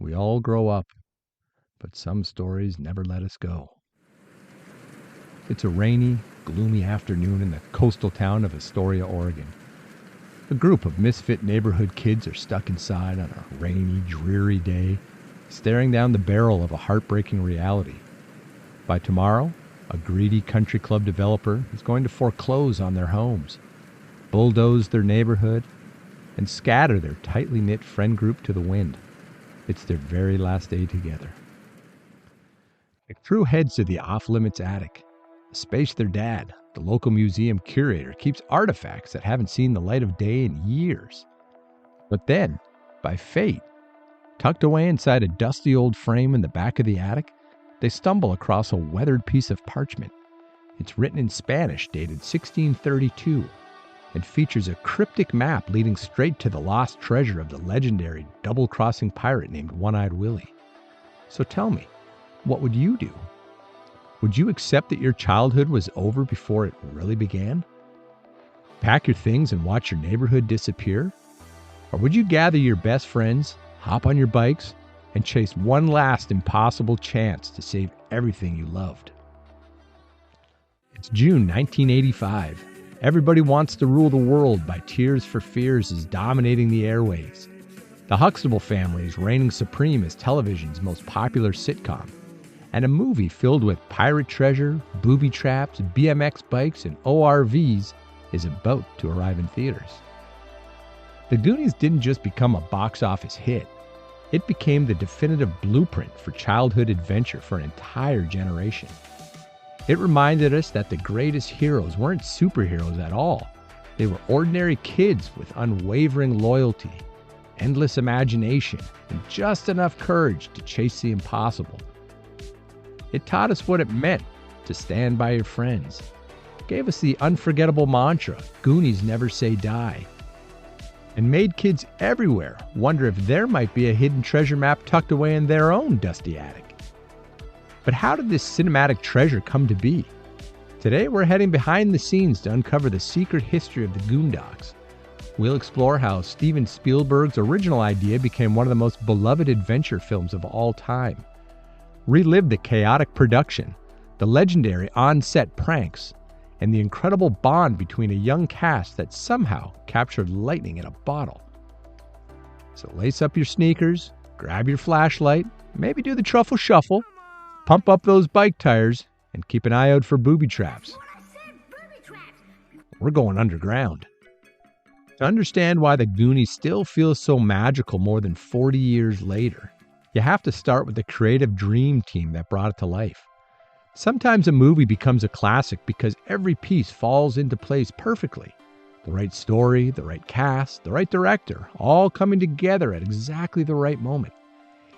We all grow up, but some stories never let us go. It's a rainy, gloomy afternoon in the coastal town of Astoria, Oregon. A group of misfit neighborhood kids are stuck inside on a rainy, dreary day, staring down the barrel of a heartbreaking reality. By tomorrow, a greedy country club developer is going to foreclose on their homes, bulldoze their neighborhood, and scatter their tightly knit friend group to the wind. It's their very last day together. The crew heads to the off-limits attic, a space their dad, the local museum curator, keeps artifacts that haven't seen the light of day in years. But then, by fate, tucked away inside a dusty old frame in the back of the attic, they stumble across a weathered piece of parchment. It's written in Spanish, dated 1632, and features a cryptic map leading straight to the lost treasure of the legendary double-crossing pirate named One-Eyed Willy. So tell me, what would you do? Would you accept that your childhood was over before it really began? Pack your things and watch your neighborhood disappear? Or would you gather your best friends, hop on your bikes, and chase one last impossible chance to save everything you loved? It's June 1985. Everybody Wants to Rule the World by Tears for Fears is dominating the airwaves. The Huxtable family is reigning supreme as television's most popular sitcom. And a movie filled with pirate treasure, booby traps, BMX bikes, and ORVs is about to arrive in theaters. The Goonies didn't just become a box office hit. It became the definitive blueprint for childhood adventure for an entire generation. It reminded us that the greatest heroes weren't superheroes at all. They were ordinary kids with unwavering loyalty, endless imagination, and just enough courage to chase the impossible. It taught us what it meant to stand by your friends. It gave us the unforgettable mantra, Goonies never say die. And made kids everywhere wonder if there might be a hidden treasure map tucked away in their own dusty attic. But how did this cinematic treasure come to be? Today we're heading behind the scenes to uncover the secret history of the Goondocks. We'll explore how Steven Spielberg's original idea became one of the most beloved adventure films of all time. Relive the chaotic production, the legendary on-set pranks, and the incredible bond between a young cast that somehow captured lightning in a bottle. So lace up your sneakers, grab your flashlight, maybe do the truffle shuffle, pump up those bike tires, and keep an eye out for booby traps. We're going underground. To understand why the Goonies still feels so magical more than 40 years later, you have to start with the creative dream team that brought it to life. Sometimes a movie becomes a classic because every piece falls into place perfectly. The right story, the right cast, the right director, all coming together at exactly the right moment.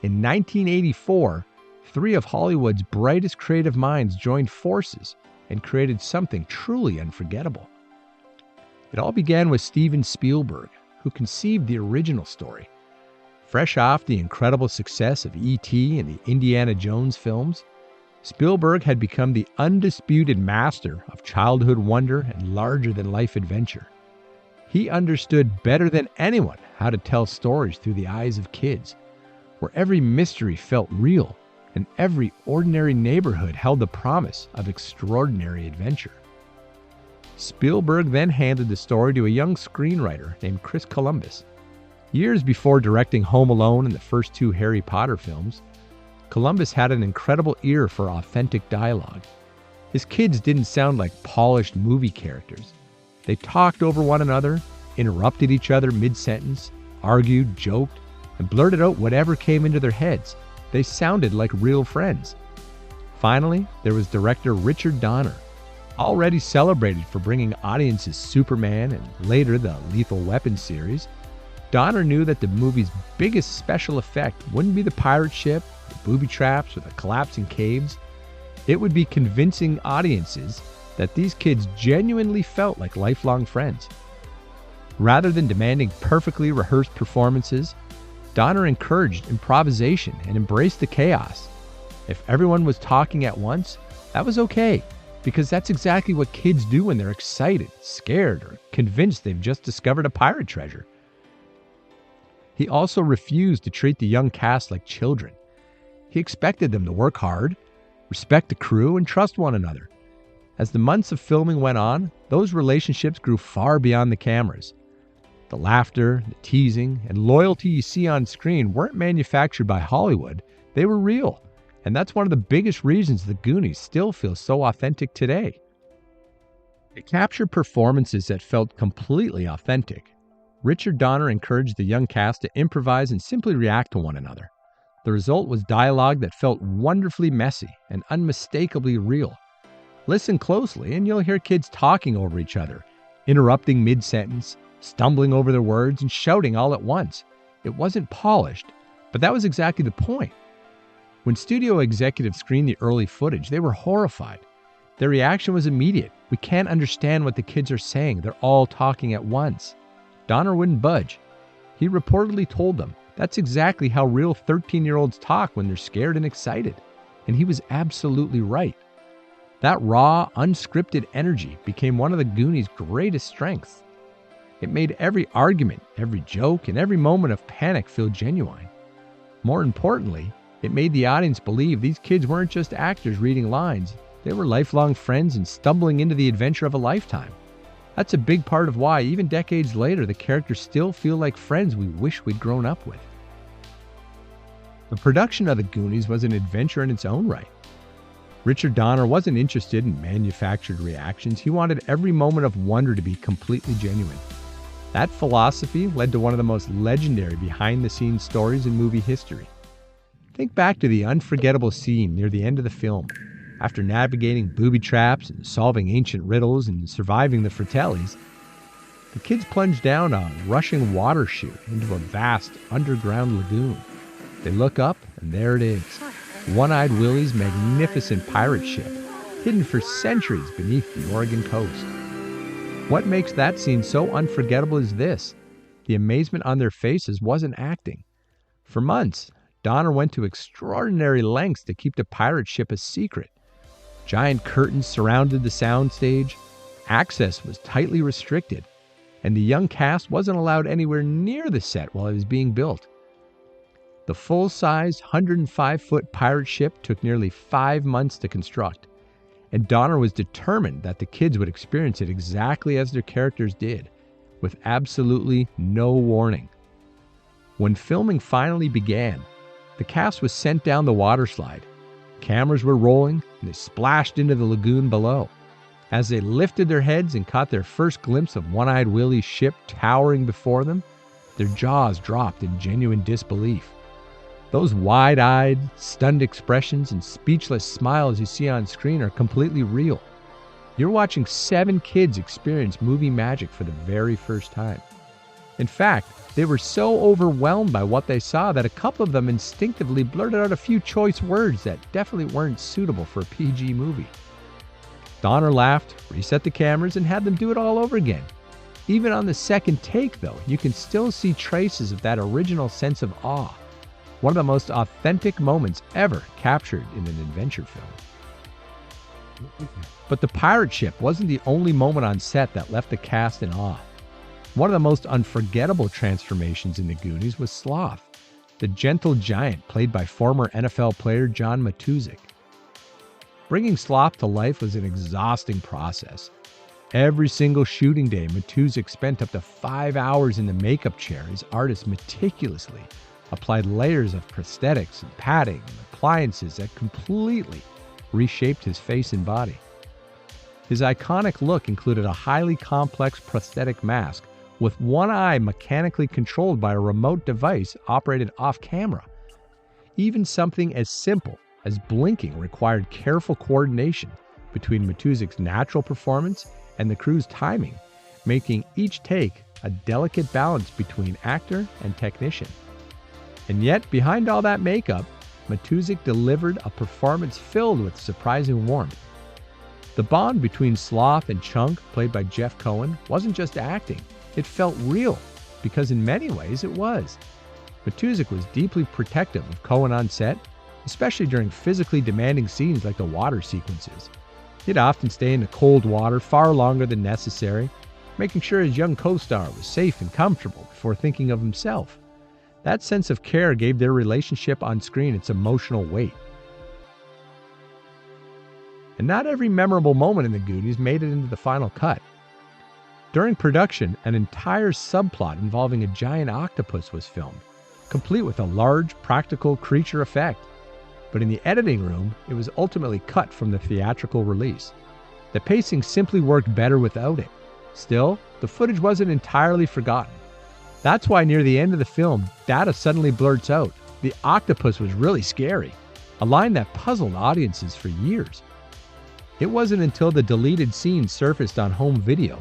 In 1984, three of Hollywood's brightest creative minds joined forces and created something truly unforgettable. It all began with Steven Spielberg, who conceived the original story. Fresh off the incredible success of E.T. and the Indiana Jones films, Spielberg had become the undisputed master of childhood wonder and larger-than-life adventure. He understood better than anyone how to tell stories through the eyes of kids, where every mystery felt real and every ordinary neighborhood held the promise of extraordinary adventure. Spielberg then handed the story to a young screenwriter named Chris Columbus. Years before directing Home Alone and the first two Harry Potter films, Columbus had an incredible ear for authentic dialogue. His kids didn't sound like polished movie characters. They talked over one another, interrupted each other mid-sentence, argued, joked, and blurted out whatever came into their heads. They sounded like real friends. Finally, there was director Richard Donner, already celebrated for bringing audiences Superman and later the Lethal Weapon series. Donner knew that the movie's biggest special effect wouldn't be the pirate ship, the booby traps, or the collapsing caves. It would be convincing audiences that these kids genuinely felt like lifelong friends. Rather than demanding perfectly rehearsed performances, Donner encouraged improvisation and embraced the chaos. If everyone was talking at once, that was okay, because that's exactly what kids do when they're excited, scared, or convinced they've just discovered a pirate treasure. He also refused to treat the young cast like children. He expected them to work hard, respect the crew, and trust one another. As the months of filming went on, those relationships grew far beyond the cameras. The laughter, the teasing, and loyalty you see on screen weren't manufactured by Hollywood. They were real. And that's one of the biggest reasons the Goonies still feel so authentic today. It captured performances that felt completely authentic. Richard Donner encouraged the young cast to improvise and simply react to one another. The result was dialogue that felt wonderfully messy and unmistakably real. Listen closely and you'll hear kids talking over each other, interrupting mid-sentence, stumbling over their words, and shouting all at once. It wasn't polished, but that was exactly the point. When studio executives screened the early footage, they were horrified. Their reaction was immediate. "We can't understand what the kids are saying. They're all talking at once." Donner wouldn't budge. He reportedly told them, "That's exactly how real 13-year-olds talk when they're scared and excited." And he was absolutely right. That raw, unscripted energy became one of the Goonies' greatest strengths. It made every argument, every joke, and every moment of panic feel genuine. More importantly, it made the audience believe these kids weren't just actors reading lines. They were lifelong friends and stumbling into the adventure of a lifetime. That's a big part of why, even decades later, the characters still feel like friends we wish we'd grown up with. The production of the Goonies was an adventure in its own right. Richard Donner wasn't interested in manufactured reactions. He wanted every moment of wonder to be completely genuine. That philosophy led to one of the most legendary behind-the-scenes stories in movie history. Think back to the unforgettable scene near the end of the film. After navigating booby traps and solving ancient riddles and surviving the Fratellis, the kids plunge down a rushing water chute into a vast underground lagoon. They look up, and there it is, One-Eyed Willy's magnificent pirate ship, hidden for centuries beneath the Oregon coast. What makes that scene so unforgettable is this: the amazement on their faces wasn't acting. For months, Donner went to extraordinary lengths to keep the pirate ship a secret. Giant curtains surrounded the soundstage, access was tightly restricted, and the young cast wasn't allowed anywhere near the set while it was being built. The full-size 105-foot pirate ship took nearly 5 months to construct, and Donner was determined that the kids would experience it exactly as their characters did, with absolutely no warning. When filming finally began, the cast was sent down the water slide. Cameras were rolling, and they splashed into the lagoon below. As they lifted their heads and caught their first glimpse of One-Eyed Willy's ship towering before them, their jaws dropped in genuine disbelief. Those wide-eyed, stunned expressions and speechless smiles you see on screen are completely real. You're watching 7 kids experience movie magic for the very first time. In fact, they were so overwhelmed by what they saw that a couple of them instinctively blurted out a few choice words that definitely weren't suitable for a PG movie. Donner laughed, reset the cameras, and had them do it all over again. Even on the second take, though, you can still see traces of that original sense of awe. One of the most authentic moments ever captured in an adventure film. But the pirate ship wasn't the only moment on set that left the cast in awe. One of the most unforgettable transformations in the Goonies was Sloth, the gentle giant played by former NFL player John Matuszak. Bringing Sloth to life was an exhausting process. Every single shooting day, Matuszak spent up to 5 hours in the makeup chair as artists meticulously applied layers of prosthetics and padding and appliances that completely reshaped his face and body. His iconic look included a highly complex prosthetic mask with one eye mechanically controlled by a remote device operated off-camera. Even something as simple as blinking required careful coordination between Matuszak's natural performance and the crew's timing, making each take a delicate balance between actor and technician. And yet, behind all that makeup, Matuszak delivered a performance filled with surprising warmth. The bond between Sloth and Chunk, played by Jeff Cohen, wasn't just acting. It felt real, because in many ways it was. Matuszak was deeply protective of Cohen on set, especially during physically demanding scenes like the water sequences. He'd often stay in the cold water far longer than necessary, making sure his young co-star was safe and comfortable before thinking of himself. That sense of care gave their relationship on screen its emotional weight. And not every memorable moment in the Goonies made it into the final cut. During production, an entire subplot involving a giant octopus was filmed, complete with a large, practical creature effect. But in the editing room, it was ultimately cut from the theatrical release. The pacing simply worked better without it. Still, the footage wasn't entirely forgotten. That's why near the end of the film, Data suddenly blurts out, "The octopus was really scary," a line that puzzled audiences for years. It wasn't until the deleted scene surfaced on home video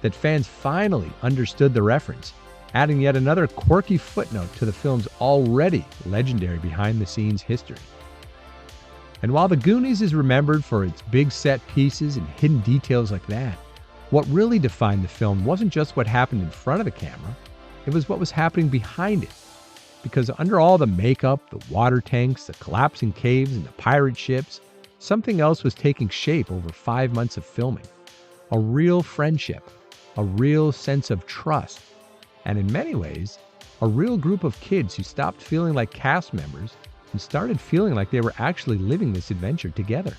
that fans finally understood the reference, adding yet another quirky footnote to the film's already legendary behind-the-scenes history. And while The Goonies is remembered for its big set pieces and hidden details like that, what really defined the film wasn't just what happened in front of the camera, it was what was happening behind it. Because under all the makeup, the water tanks, the collapsing caves, and the pirate ships, something else was taking shape over 5 months of filming. A real friendship, a real sense of trust, and in many ways, a real group of kids who stopped feeling like cast members and started feeling like they were actually living this adventure together.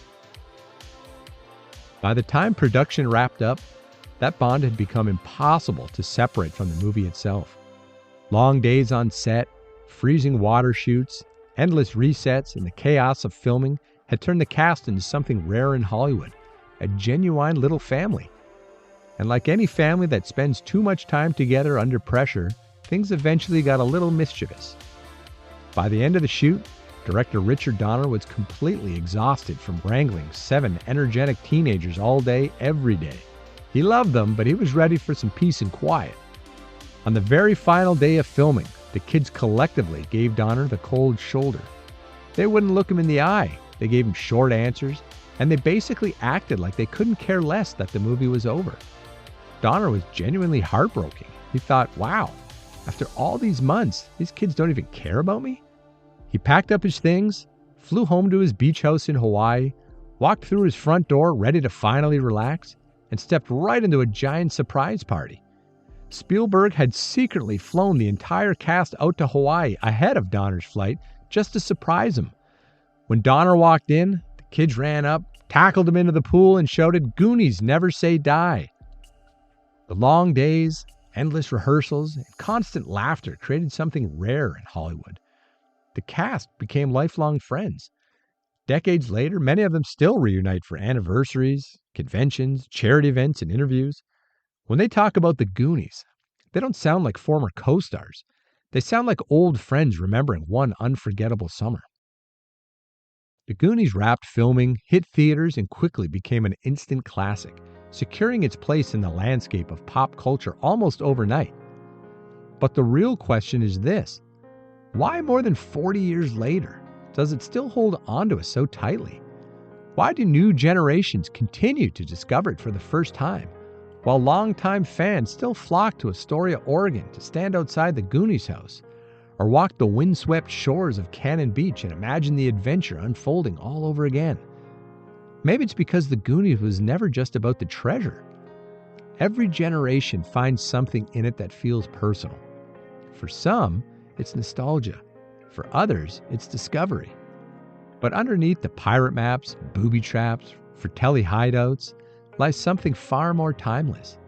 By the time production wrapped up, that bond had become impossible to separate from the movie itself. Long days on set, freezing water chutes, endless resets, and the chaos of filming had turned the cast into something rare in Hollywood, a genuine little family. And like any family that spends too much time together under pressure, things eventually got a little mischievous. By the end of the shoot, director Richard Donner was completely exhausted from wrangling 7 energetic teenagers all day, every day. He loved them, but he was ready for some peace and quiet. On the very final day of filming, the kids collectively gave Donner the cold shoulder. They wouldn't look him in the eye, they gave him short answers, and they basically acted like they couldn't care less that the movie was over. Donner was genuinely heartbroken. He thought, wow, after all these months, these kids don't even care about me? He packed up his things, flew home to his beach house in Hawaii, walked through his front door ready to finally relax, and stepped right into a giant surprise party. Spielberg had secretly flown the entire cast out to Hawaii ahead of Donner's flight just to surprise him. When Donner walked in, the kids ran up, tackled him into the pool, and shouted, "Goonies never say die." The long days, endless rehearsals, and constant laughter created something rare in Hollywood. The cast became lifelong friends. Decades later, many of them still reunite for anniversaries, conventions, charity events, and interviews. When they talk about the Goonies, they don't sound like former co-stars. They sound like old friends remembering one unforgettable summer. The Goonies wrapped filming, hit theaters, and quickly became an instant classic, securing its place in the landscape of pop culture almost overnight. But the real question is this: why more than 40 years later does it still hold on to us so tightly? Why do new generations continue to discover it for the first time, while longtime fans still flock to Astoria, Oregon to stand outside the Goonies house, or walk the windswept shores of Cannon Beach and imagine the adventure unfolding all over again? Maybe it's because the Goonies was never just about the treasure. Every generation finds something in it that feels personal. For some, it's nostalgia. For others, it's discovery. But underneath the pirate maps, booby traps, Fratelli hideouts, lies something far more timeless.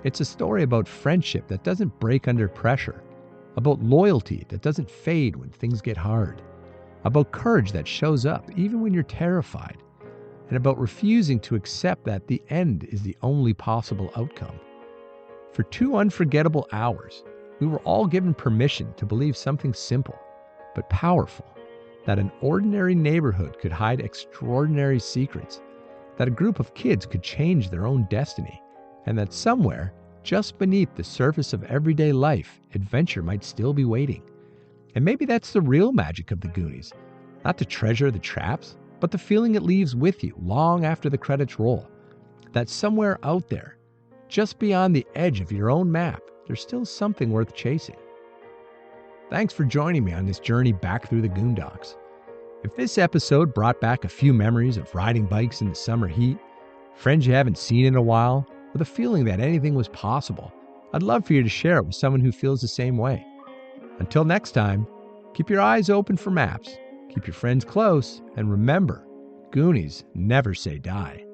It's a story about friendship that doesn't break under pressure, about loyalty that doesn't fade when things get hard, about courage that shows up even when you're terrified, and about refusing to accept that the end is the only possible outcome. For 2 unforgettable hours, we were all given permission to believe something simple but powerful, that an ordinary neighborhood could hide extraordinary secrets, that a group of kids could change their own destiny, and that somewhere, just beneath the surface of everyday life, adventure might still be waiting. And maybe that's the real magic of the Goonies, not the treasure, the traps, but the feeling it leaves with you long after the credits roll, that somewhere out there, just beyond the edge of your own map, there's still something worth chasing. Thanks for joining me on this journey back through the Goondocks. If this episode brought back a few memories of riding bikes in the summer heat, friends you haven't seen in a while, or the feeling that anything was possible, I'd love for you to share it with someone who feels the same way. Until next time, keep your eyes open for maps, keep your friends close, and remember, Goonies never say die.